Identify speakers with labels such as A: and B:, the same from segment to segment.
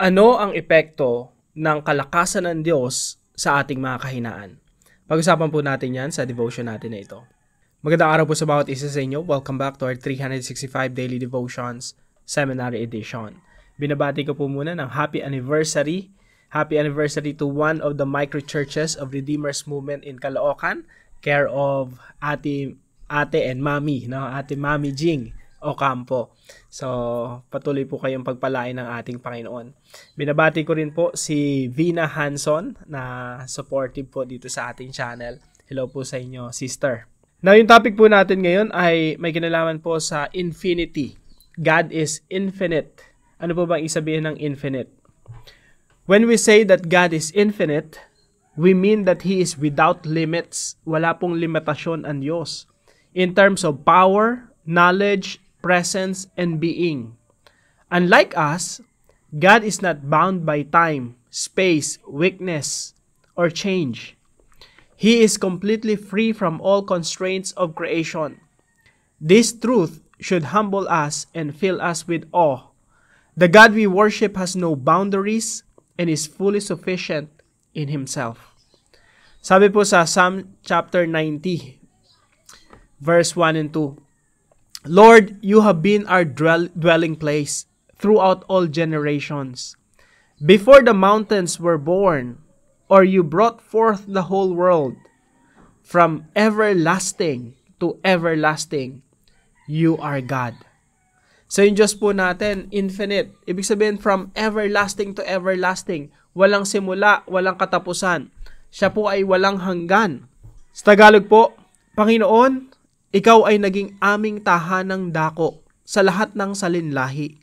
A: Ano ang epekto ng kalakasan ng Diyos sa ating mga kahinaan? Pag-usapan po natin yan sa devotion natin na ito. Magandang araw po sa bawat isa sa inyo. Welcome back to our 365 Daily Devotions Seminary Edition. Binabati ko po muna ng happy anniversary. Happy anniversary to one of the micro-churches of Redeemer's Movement in Caloocan, care of Ate and Mami, no? Ate Mami Jing Ocampo. So, patuloy po kayong pagpalain ng ating Panginoon. Binabati ko rin po si Vina Hanson na supportive po dito sa ating channel. Hello po sa inyo, sister. Now, yung topic po natin ngayon ay may kinalaman po sa infinity. God is infinite. Ano po bang isabihin ng infinite? When we say that God is infinite, we mean that He is without limits. Wala pong limitasyon ang Diyos. In terms of power, knowledge, presence, and being. Unlike us, God is not bound by time, space, weakness, or change. He is completely free from all constraints of creation. This truth should humble us and fill us with awe. The God we worship has no boundaries and is fully sufficient in Himself. Sabi po sa Psalm chapter 90, verse 1 and 2, Lord, you have been our dwelling place throughout all generations. Before the mountains were born, or you brought forth the whole world, from everlasting to everlasting, you are God. So yung Diyos po natin, infinite. Ibig sabihin, from everlasting to everlasting. Walang simula, walang katapusan. Siya po ay walang hanggan. Sa Tagalog po, Panginoon, Ikaw ay naging aming tahanang dako sa lahat ng salinlahi.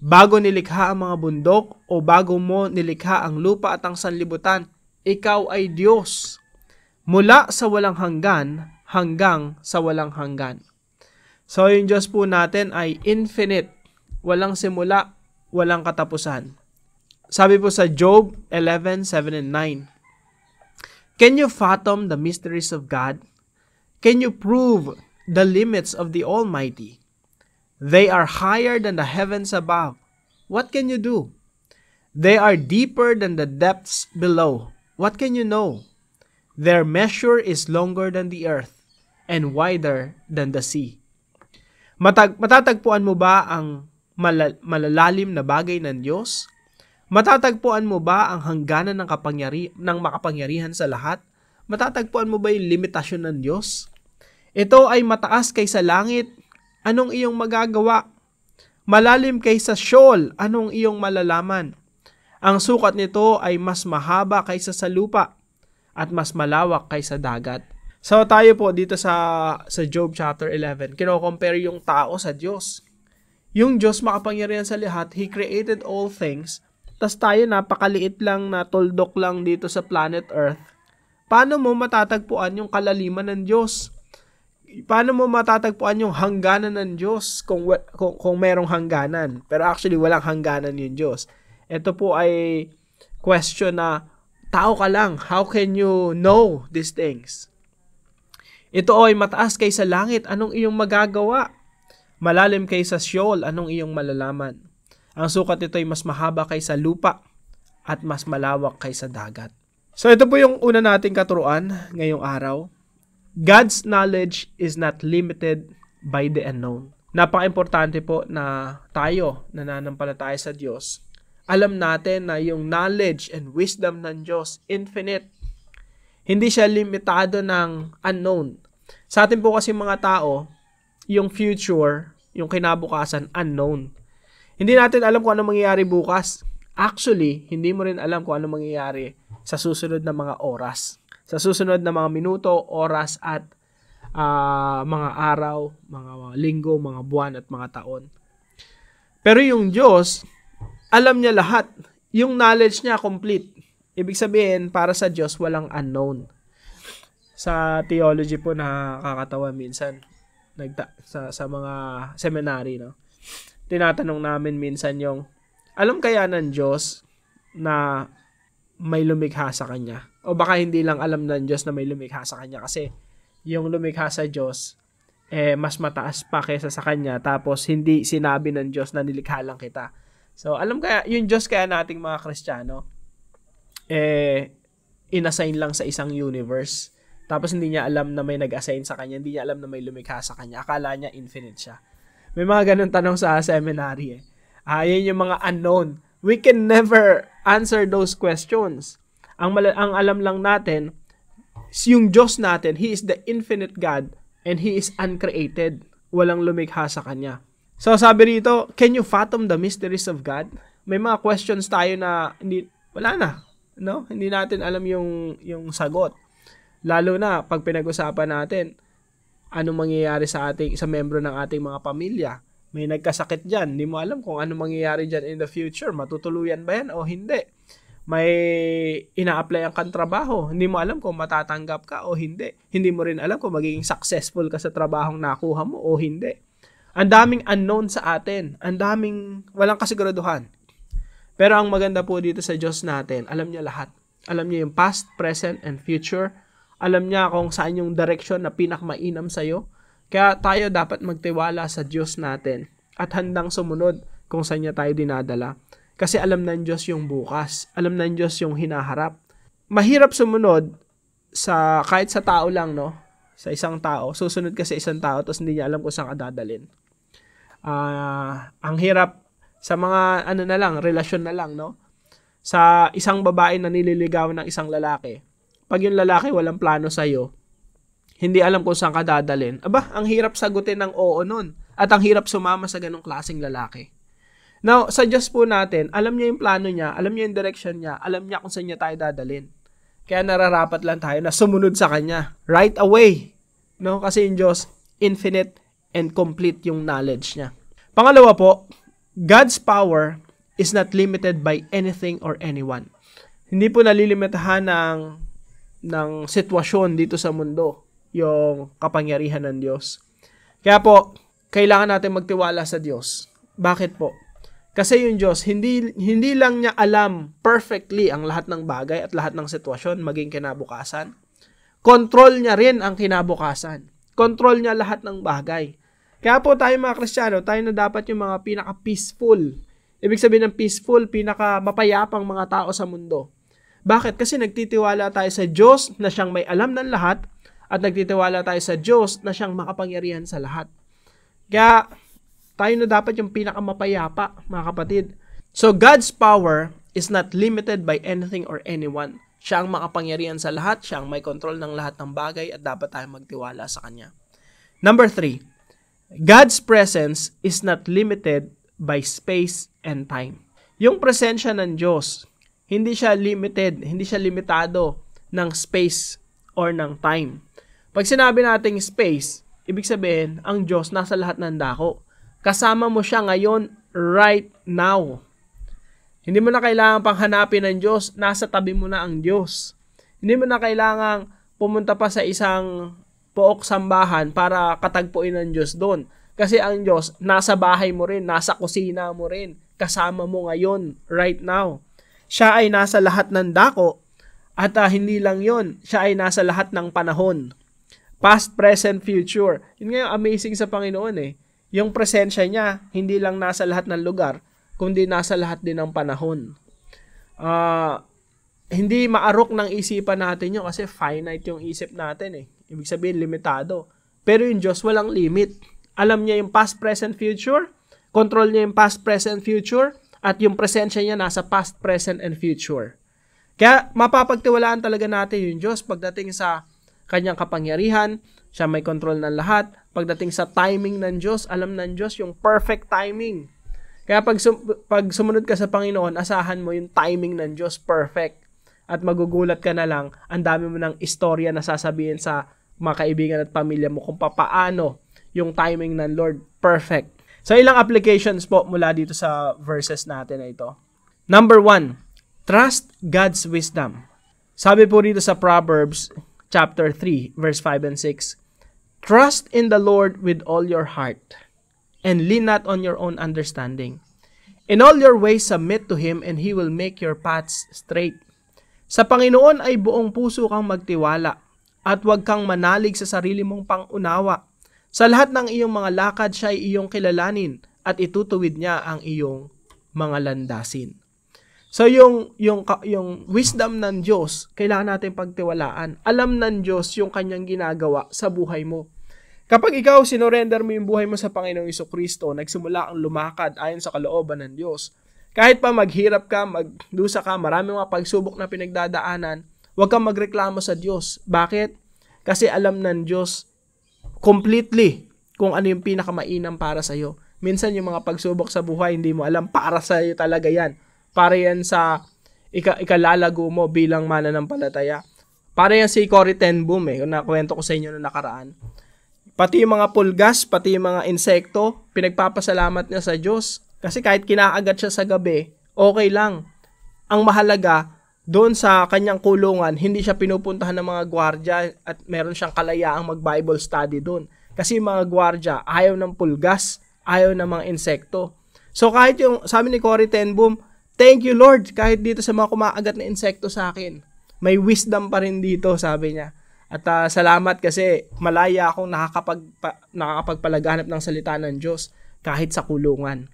A: Bago nilikha ang mga bundok o bago mo nilikha ang lupa at ang sanlibutan, Ikaw ay Diyos. Mula sa walang hanggan hanggang sa walang hanggan. So yung Diyos po natin ay infinite. Walang simula, walang katapusan. Sabi po sa Job 11:7 and 9, Can you fathom the mysteries of God? Can you prove the limits of the Almighty? They are higher than the heavens above. What can you do? They are deeper than the depths below. What can you know? Their measure is longer than the earth and wider than the sea. Matatagpuan mo ba ang malalalim na bagay ng Diyos? Matatagpuan mo ba ang hangganan ng makapangyarihan sa lahat? Matatagpuan mo ba yung limitasyon ng Diyos? Ito ay mataas kaysa langit. Anong iyong magagawa? Malalim kaysa Sheol. Anong iyong malalaman? Ang sukat nito ay mas mahaba kaysa sa lupa at mas malawak kaysa dagat. So tayo po dito sa Job chapter 11, kino-compare yung tao sa Diyos. Yung Diyos makapangyarihan sa lahat, He created all things. Tas tayo napakaliit lang na tuldok lang dito sa planet Earth. Paano mo matatagpuan yung kalaliman ng Diyos? Paano mo matatagpuan yung hangganan ng Diyos kung merong hangganan? Pero actually, walang hangganan yung Diyos. Ito po ay question na, tao ka lang. How can you know these things? Ito ay mataas kaysa langit. Anong iyong magagawa? Malalim kaysa Sheol. Anong iyong malalaman? Ang sukat nito ay mas mahaba kaysa lupa at mas malawak kaysa dagat. So ito po yung una nating katuruan ngayong araw. God's knowledge is not limited by the unknown. Napaka-importante po na tayo, nananampalataya sa Diyos, alam natin na yung knowledge and wisdom ng Diyos, infinite. Hindi siya limitado ng unknown. Sa atin po kasi mga tao, yung future, yung kinabukasan, unknown. Hindi natin alam kung ano mangyayari bukas. Actually, hindi mo rin alam kung ano mangyayari sa susunod na mga oras. Sa susunod na mga minuto, oras at mga araw, mga linggo, mga buwan at mga taon. Pero yung Diyos, alam niya lahat. Yung knowledge niya complete. Ibig sabihin, para sa Diyos, walang unknown. Sa theology po nakakatawa minsan sa mga seminary, no? Tinatanong namin minsan yung, alam kaya ng Diyos na may lumikha sa Kanya? O baka hindi lang alam ng Diyos na may lumikha sa Kanya kasi yung lumikha sa Diyos mas mataas pa kaysa sa Kanya tapos hindi sinabi ng Diyos na nilikha lang kita. So, alam kaya, yung Diyos kaya nating mga Kristiyano, inassign lang sa isang universe. Tapos hindi niya alam na may nag-assign sa kanya, hindi niya alam na may lumikha sa kanya. Akala niya infinite siya. May mga ganun tanong sa seminary yan yung mga unknown. We can never answer those questions. Ang alam lang natin, yung Diyos natin, He is the infinite God and He is uncreated. Walang lumikha sa kanya. So sabi rito, can you fathom the mysteries of God? May mga questions tayo na wala na. No? Hindi natin alam yung sagot. Lalo na pag pinag-usapan natin ano mangyayari sa membro ng ating mga pamilya. May nagkasakit diyan, hindi mo alam kung ano mangyayari diyan in the future. Matutuluyan ba yan o hindi? May ina-applyan kang trabaho, hindi mo alam kung matatanggap ka o hindi. Hindi mo rin alam kung magiging successful ka sa trabahong nakuha mo o hindi. Ang daming unknown sa atin. Ang daming walang kasiguraduhan. Pero ang maganda po dito sa Diyos natin, alam niya lahat. Alam niya yung past, present, and future. Alam niya kung saan yung direction na pinakamainam sa'yo. Kaya tayo dapat magtiwala sa Diyos natin at handang sumunod kung saan niya tayo dinadala. Kasi alam ng Diyos yung bukas. Alam ng Diyos yung hinaharap. Mahirap sumunod kahit sa tao lang, no? Sa isang tao. Susunod ka sa isang tao tapos hindi niya alam kung saan ka dadalhin. Ang hirap sa mga relasyon na lang, no? Sa isang babae na nililigawan ng isang lalaki. Pag yung lalaki walang plano sa'yo, hindi alam kung saan ka dadalhin. Ang hirap sagutin ng oo nun. At ang hirap sumama sa ganong klaseng lalaki. Now, sa Diyos po natin, alam niya yung plano niya, alam niya yung direction niya, alam niya kung saan niya tayo dadalhin. Kaya nararapat lang tayo na sumunod sa Kanya. Right away. No? Kasi yung Diyos, infinite and complete yung knowledge niya. Pangalawa po, God's power is not limited by anything or anyone. Hindi po nalilimitahan ng sitwasyon dito sa mundo yung kapangyarihan ng Diyos. Kaya po, kailangan natin magtiwala sa Diyos. Bakit po? Kasi yung Diyos, hindi lang niya alam perfectly ang lahat ng bagay at lahat ng sitwasyon maging kinabukasan. Control niya rin ang kinabukasan. Control niya lahat ng bagay. Kaya po tayo mga Kristiyano, tayo na dapat yung mga pinaka-peaceful. Ibig sabihin ng peaceful, pinaka-mapayapang mga tao sa mundo. Bakit? Kasi nagtitiwala tayo sa Diyos na siyang may alam ng lahat at nagtitiwala tayo sa Diyos na siyang makapangyarihan sa lahat. Kaya tayo na dapat yung pinaka-mapayapa, mga kapatid. So God's power is not limited by anything or anyone. Siya ang makapangyarihan sa lahat, siya ang may control ng lahat ng bagay at dapat tayo magtiwala sa Kanya. Number 3, God's presence is not limited by space and time. Yung presensya ng Diyos, hindi siya limited, hindi siya limitado ng space or ng time. Pag sinabi nating space, ibig sabihin, ang Diyos nasa lahat ng dako. Kasama mo siya ngayon, right now. Hindi mo na kailangan pang hanapin ng Diyos, nasa tabi mo na ang Diyos. Hindi mo na kailangang pumunta pa sa isang pook sambahan para katagpuin ng Diyos doon. Kasi ang Diyos, nasa bahay mo rin, nasa kusina mo rin, kasama mo ngayon, right now. Siya ay nasa lahat ng dako, at hindi lang yon, siya ay nasa lahat ng panahon. Past, present, future. Yun nga yung amazing sa Panginoon eh. Yung presensya niya, hindi lang nasa lahat ng lugar, kundi nasa lahat din ng panahon. Hindi maarok ng isipan natin yun kasi finite yung isip natin eh. Ibig sabihin, limitado. Pero yung Diyos, walang limit. Alam niya yung past, present, future. Control niya yung past, present, future. At yung presensya niya nasa past, present, and future. Kaya mapapagtiwalaan talaga natin yung Diyos pagdating sa kanyang kapangyarihan. Siya may control ng lahat. Pagdating sa timing ng Diyos, alam ng Diyos yung perfect timing. Kaya pag sumunod ka sa Panginoon, asahan mo yung timing ng Diyos perfect. At magugulat ka na lang, ang dami mo ng istorya na sasabihin sa mga kaibigan at pamilya mo kung paano yung timing ng Lord perfect. So ilang applications po mula dito sa verses natin na ito. Number 1, trust God's wisdom. Sabi po dito sa Proverbs chapter 3, verse 5 and 6, trust in the Lord with all your heart, and lean not on your own understanding. In all your ways submit to Him, and He will make your paths straight. Sa Panginoon ay buong puso kang magtiwala, at huwag kang manalig sa sarili mong pangunawa. Sa lahat ng iyong mga lakad siya ay iyong kilalanin, at itutuwid niya ang iyong mga landasin. So yung wisdom ng Diyos, kailangan natin pagtiwalaan. Alam ng Diyos yung kanyang ginagawa sa buhay mo. Kapag ikaw sinorender mo yung buhay mo sa Panginoong Jesucristo, nagsimula kang lumakad ayon sa kalooban ng Diyos, kahit pa maghirap ka, magdusa ka, marami mga pagsubok na pinagdadaanan, huwag kang magreklamo sa Diyos. Bakit? Kasi alam ng Diyos completely kung ano yung pinakamainam para sa'yo. Minsan yung mga pagsubok sa buhay, hindi mo alam, para sa'yo talaga yan. Para yan sa ikalalago mo bilang mananampalataya. Para yan si Corrie ten Boom kung nakwento ko sa inyo noong nakaraan. Pati yung mga pulgas, pati yung mga insekto, pinagpapasalamat niya sa Diyos. Kasi kahit kinaagat siya sa gabi, okay lang. Ang mahalaga, doon sa kanyang kulungan, hindi siya pinupuntahan ng mga gwardya at meron siyang kalayaang mag-Bible study doon. Kasi yung mga gwardya, ayaw ng pulgas, ayaw ng mga insekto. So kahit yung, sabi ni Corrie ten Boom, thank you Lord, kahit dito sa mga kumaagat na insekto sa akin, may wisdom pa rin dito, sabi niya. At salamat kasi malaya akong nakakapagpalaganap ng salita ng Diyos kahit sa kulungan.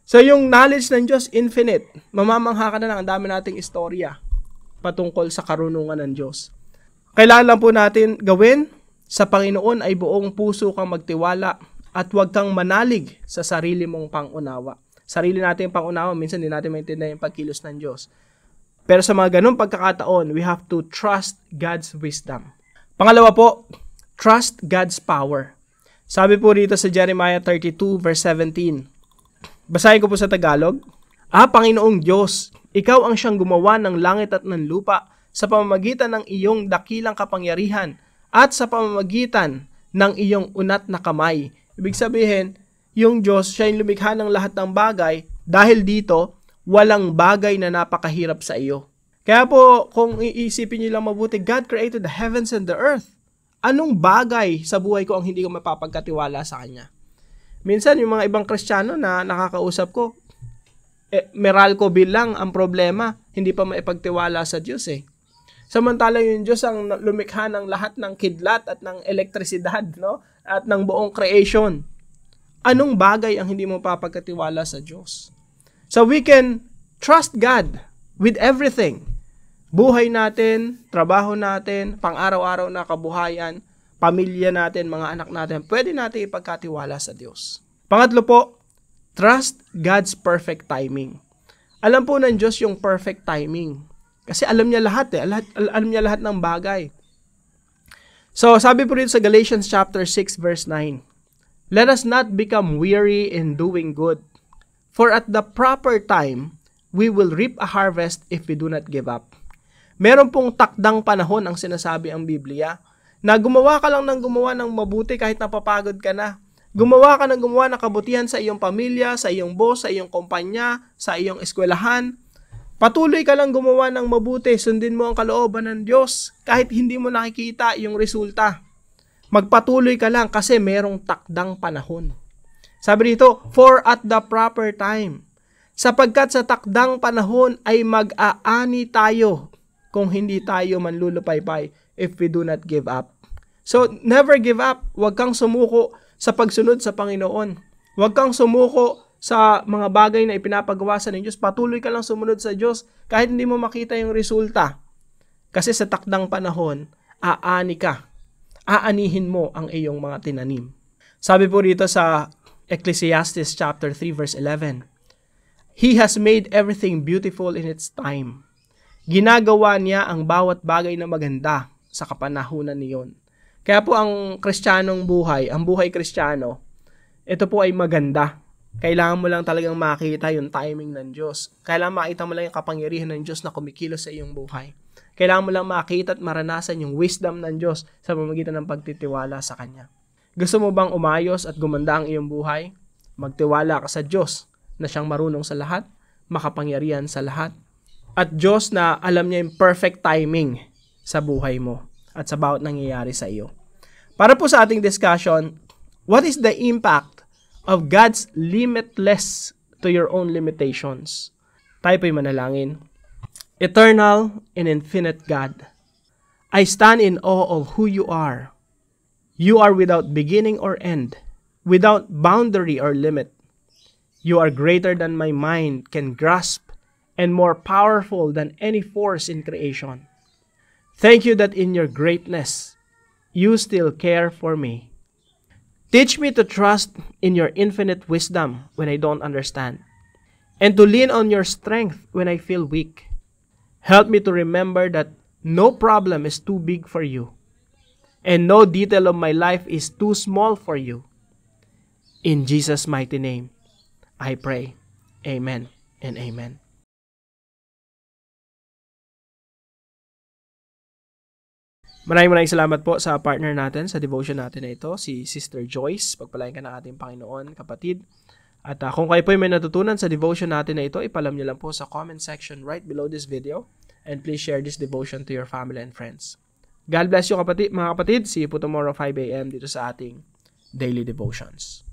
A: So yung knowledge ng Diyos, infinite. Mamamangha ka na lang, ang dami nating istorya patungkol sa karunungan ng Diyos. Kailangan lang po natin gawin, sa Panginoon ay buong puso kang magtiwala at huwag kang manalig sa sarili mong pangunawa. Sarili natin yung pangunawa, minsan hindi natin maintindihan yung pagkilos ng Diyos. Pero sa mga ganung pagkakataon, we have to trust God's wisdom. Pangalawa po, trust God's power. Sabi po rito sa Jeremiah 32 verse 17. Basahin ko po sa Tagalog. Panginoong Diyos, ikaw ang siyang gumawa ng langit at ng lupa sa pamamagitan ng iyong dakilang kapangyarihan at sa pamamagitan ng iyong unat na kamay. Ibig sabihin, yung Diyos, siya yung lumikha ng lahat ng bagay. Dahil dito, walang bagay na napakahirap sa iyo. Kaya po, kung iisipin niyo lang mabuti, God created the heavens and the earth. Anong bagay sa buhay ko ang hindi ko mapapagkatiwala sa Kanya? Minsan, yung mga ibang Kristiyano na nakakausap ko, Meralco bill lang ang problema, hindi pa maipagtiwala sa Diyos Samantalang yung Diyos ang lumikha ng lahat ng kidlat at ng elektrisidad, no? At ng buong creation. Anong bagay ang hindi mo papagkatiwala sa Diyos? So we can trust God with everything. Buhay natin, trabaho natin, pang-araw-araw na kabuhayan, pamilya natin, mga anak natin, pwede natin ipagkatiwala sa Diyos. Pangatlo po, trust God's perfect timing. Alam po ng Diyos yung perfect timing. Kasi alam niya lahat alam niya lahat ng bagay. So, sabi po rin sa Galatians chapter 6 verse 9, let us not become weary in doing good, for at the proper time, we will reap a harvest if we do not give up. Meron pong takdang panahon ang sinasabi ang Biblia, na gumawa ka lang ng gumawa ng mabuti kahit napapagod ka na. Gumawa ka ng gumawa ng kabutihan sa iyong pamilya, sa iyong boss, sa iyong kumpanya, sa iyong eskwelahan. Patuloy ka lang gumawa ng mabuti, sundin mo ang kalooban ng Diyos kahit hindi mo nakikita yung resulta. Magpatuloy ka lang kasi merong takdang panahon. Sabi dito, for at the proper time. Sapagkat sa takdang panahon ay mag-aani tayo kung hindi tayo manlulupaypay if we do not give up. So, never give up. Huwag kang sumuko sa pagsunod sa Panginoon. Huwag kang sumuko sa mga bagay na ipinapagawa sa ng Diyos. Patuloy ka lang sumunod sa Diyos kahit hindi mo makita yung resulta. Kasi sa takdang panahon, aani ka. Aanihin mo ang iyong mga tinanim. Sabi po rito sa Ecclesiastes chapter 3 verse 11, He has made everything beautiful in its time. Ginagawa niya ang bawat bagay na maganda sa kapanahunan niyon. Kaya po ang Kristiyanong buhay, ang buhay Kristiyano, ito po ay maganda. Kailangan mo lang talagang makita yung timing ng Diyos. Kailangan makita mo lang yung kapangyarihan ng Diyos na kumikilos sa iyong buhay. Kailangan mo lang makita at maranasan yung wisdom ng Diyos sa pamamagitan ng pagtitiwala sa Kanya. Gusto mo bang umayos at gumanda ang iyong buhay? Magtiwala ka sa Diyos na siyang marunong sa lahat, makapangyarihan sa lahat, at Diyos na alam niya yung perfect timing sa buhay mo at sa bawat nangyayari sa iyo. Para po sa ating discussion, what is the impact of God's limitless to your own limitations? Tayo po'y manalangin. Eternal and infinite God, I stand in awe of who you are. You are without beginning or end, without boundary or limit. You are greater than my mind can grasp and more powerful than any force in creation. Thank you that in your greatness, you still care for me. Teach me to trust in your infinite wisdom when I don't understand, and to lean on your strength when I feel weak. Help me to remember that no problem is too big for you, and no detail of my life is too small for you. In Jesus' mighty name, I pray. Amen and amen. Maraming salamat po sa partner natin sa devotion natin na ito, si Sister Joyce. Pagpalain ka ng ating Panginoon, kapatid. At kung kayo po may natutunan sa devotion natin na ito, ipalam niyo lang po sa comment section right below this video. And please share this devotion to your family and friends. God bless you, mga kapatid. See you po tomorrow 5 a.m. dito sa ating Daily Devotions.